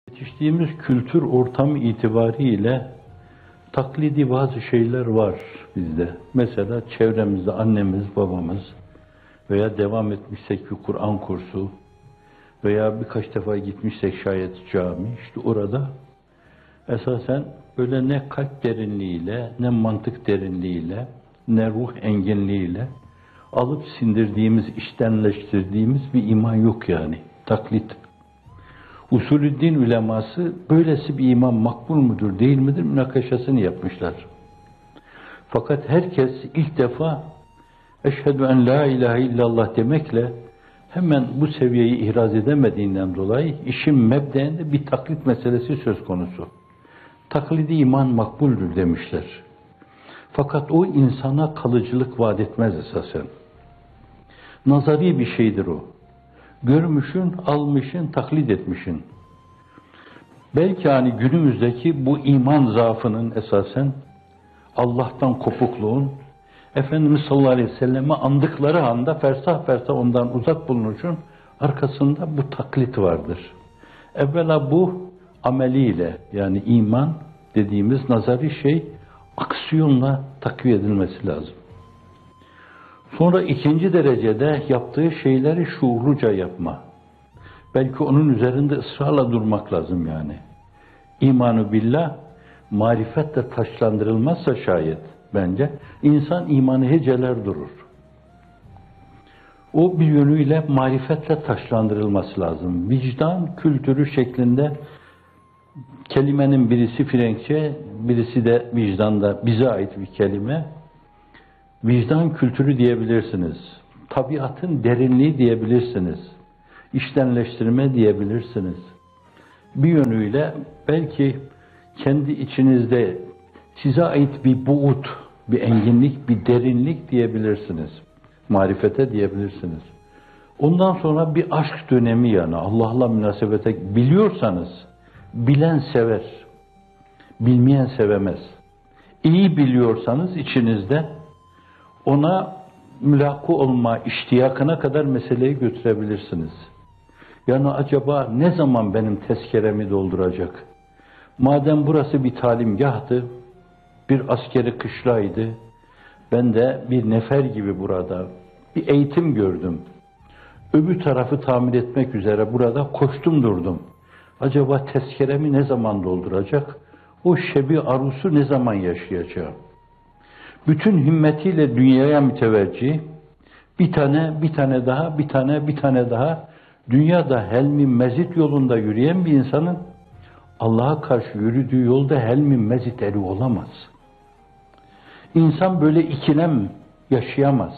Yetiştiğimiz kültür ortamı itibariyle taklidi bazı şeyler var bizde. Mesela çevremizde annemiz, babamız veya devam etmişsek bir Kur'an kursu veya birkaç defa gitmişsek şayet cami, işte orada esasen böyle ne kalp derinliğiyle, ne mantık derinliğiyle, ne ruh enginliğiyle alıp sindirdiğimiz, içtenleştirdiğimiz bir iman yok yani. Taklit. Usulüddin uleması böylesi bir iman makbul mudur, değil midir münakaşasını yapmışlar. Fakat herkes ilk defa eşhedü en la ilahe illallah demekle hemen bu seviyeyi ihraz edemediğinden dolayı işin mebdeinde bir taklit meselesi söz konusu. Taklidi iman makbuldür demişler. Fakat o insana kalıcılık vaat etmez esasen. Nazari bir şeydir o. Görmüşün, almışın, taklit etmişin. Belki hani günümüzdeki bu iman zaafının esasen Allah'tan kopukluğun Efendimiz sallallahu aleyhi ve sellem'i andıkları anda fersah fersah ondan uzak bulunuşun arkasında bu taklit vardır. Evvela bu ameliyle yani iman dediğimiz nazari şey aksiyonla takviye edilmesi lazım. Sonra ikinci derecede yaptığı şeyleri şuurluca yapma. Belki onun üzerinde ısrarla durmak lazım yani. İmanu billah, marifetle taşlandırılmazsa şayet bence, insan imanı heceler durur. O bir yönüyle marifetle taşlandırılması lazım. Vicdan kültürü şeklinde kelimenin birisi Frenkçe, birisi de vicdanda bize ait bir kelime. Vicdan kültürü diyebilirsiniz. Tabiatın derinliği diyebilirsiniz. İçtenleştirme diyebilirsiniz. Bir yönüyle belki kendi içinizde size ait bir buğut, bir enginlik, bir derinlik diyebilirsiniz. Marifete diyebilirsiniz. Ondan sonra bir aşk dönemi yani Allah'la münasebete biliyorsanız bilen sever, bilmeyen sevemez. İyi biliyorsanız içinizde ona mülakku olma iştiyakına kadar meseleyi götürebilirsiniz. Yani acaba ne zaman benim tezkeremi dolduracak? Madem burası bir talimgahtı, bir askeri kışlaydı, ben de bir nefer gibi burada bir eğitim gördüm. Öbür tarafı tamir etmek üzere burada koştum durdum. Acaba tezkeremi ne zaman dolduracak? O şebi arusu ne zaman yaşayacağım? Bütün himmetiyle dünyaya müteveccih, bir tane daha, dünyada helmi mezit yolunda yürüyen bir insanın Allah'a karşı yürüdüğü yolda helmi mezit eri olamaz. İnsan böyle ikilem yaşayamaz.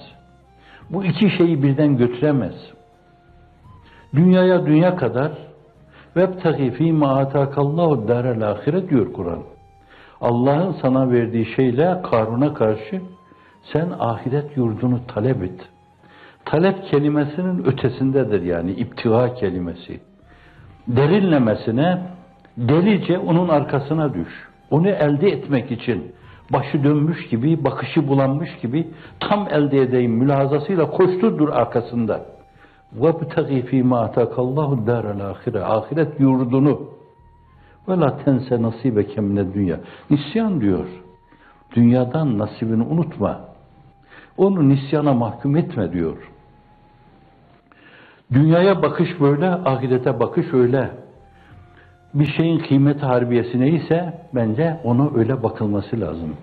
Bu iki şeyi birden götüremez. Dünyaya dünya kadar وَبْتَغِ ف۪ي مَا آتَاكَ اللّٰهُ الدَّارَ الْآخِرَةِ diyor Kur'an. Allah'ın sana verdiği şeyle Karun'a karşı sen ahiret yurdunu talep et. Talep kelimesinin ötesindedir yani iptiha kelimesi. Derinlemesine delice onun arkasına düş. Onu elde etmek için başı dönmüş gibi, bakışı bulanmış gibi tam elde edeyim mülahazasıyla koşturdur arkasında. وَبْتَغِ ف۪ي مَا اَتَاكَ اللّٰهُ الدَّارَ الْآخِرَةِ ahiret yurdunu وَلَا تَنْسَ نَصِيبَكَ مِنَ dünya. Nisyan diyor. Dünyadan nasibini unutma. Onu nisyana mahkum etme diyor. Dünyaya bakış böyle, ahirete bakış öyle. Bir şeyin kıymet harbiyesi neyse bence ona öyle bakılması lazım.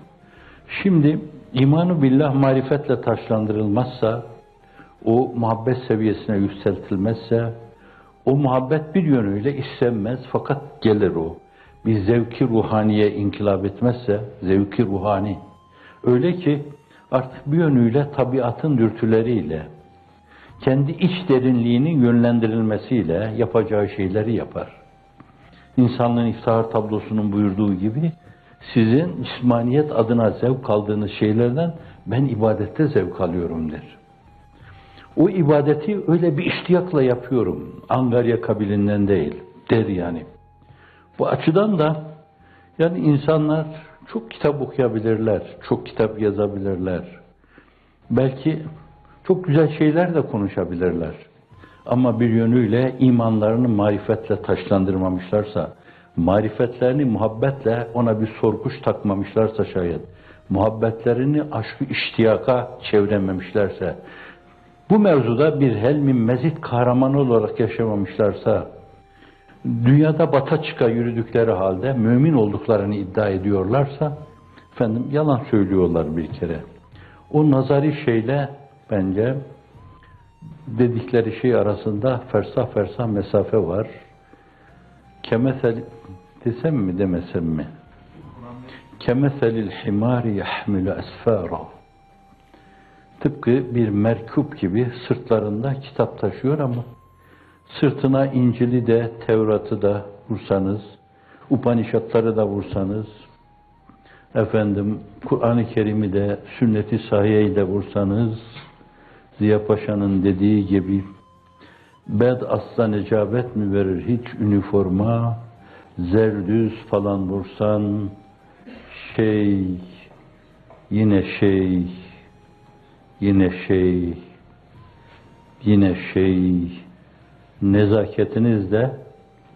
Şimdi imanu billah marifetle taşlandırılmazsa, o muhabbet seviyesine yükseltilmezse, o muhabbet bir yönüyle istenmez fakat gelir o. Bir zevki ruhaniye inkılap etmezse, zevki ruhani. Öyle ki artık bir yönüyle tabiatın dürtüleriyle, kendi iç derinliğinin yönlendirilmesiyle yapacağı şeyleri yapar. İnsanlığın iftihar tablosunun buyurduğu gibi, sizin cismaniyet adına zevk aldığınız şeylerden ben ibadette zevk alıyorum der. O ibadeti öyle bir iştiyakla yapıyorum. Angarya kabilinden değil der yani. Bu açıdan da yani insanlar çok kitap okuyabilirler, çok kitap yazabilirler. Belki çok güzel şeyler de konuşabilirler. Ama bir yönüyle imanlarını marifetle taşlandırmamışlarsa, marifetlerini muhabbetle ona bir sorguç takmamışlarsa şayet, muhabbetlerini aşkı iştiyaka çevirememişlerse, bu mevzuda bir helmin mezit kahramanı olarak yaşamamışlarsa, dünyada bata çıka yürüdükleri halde mümin olduklarını iddia ediyorlarsa, efendim yalan söylüyorlar bir kere. O nazari şeyle bence dedikleri şey arasında fersah fersah mesafe var. Kemesel desem mi demesem mi? Kemeselil himari yahmilu esfara. Tıpkı bir merkup gibi sırtlarında kitap taşıyor ama sırtına İncil'i de Tevrat'ı da vursanız, Upanişatları da vursanız, efendim Kur'an-ı Kerim'i de Sünnet-i Sahiye'yi de vursanız, Ziya Paşa'nın dediği gibi bed asla necabet mi verir hiç üniforma, zerdüz falan vursan şey, yine şey, yine şey, yine şey, nezaketiniz de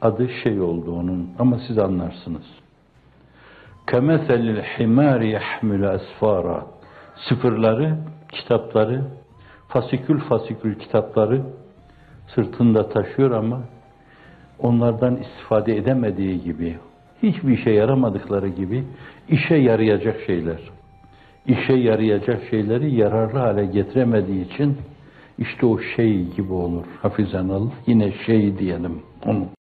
adı şey oldu onun ama siz anlarsınız. Kemeselil himari yahmilu esfara. Sıfırları, kitapları, fasikül fasikül kitapları sırtında taşıyor ama onlardan istifade edemediği gibi, hiçbir işe yaramadıkları gibi işe yarayacak şeyler, işe yarayacak şeyleri yararlı hale getiremediği için işte o şey gibi olur. Hafizanallah, yine şey diyelim onu.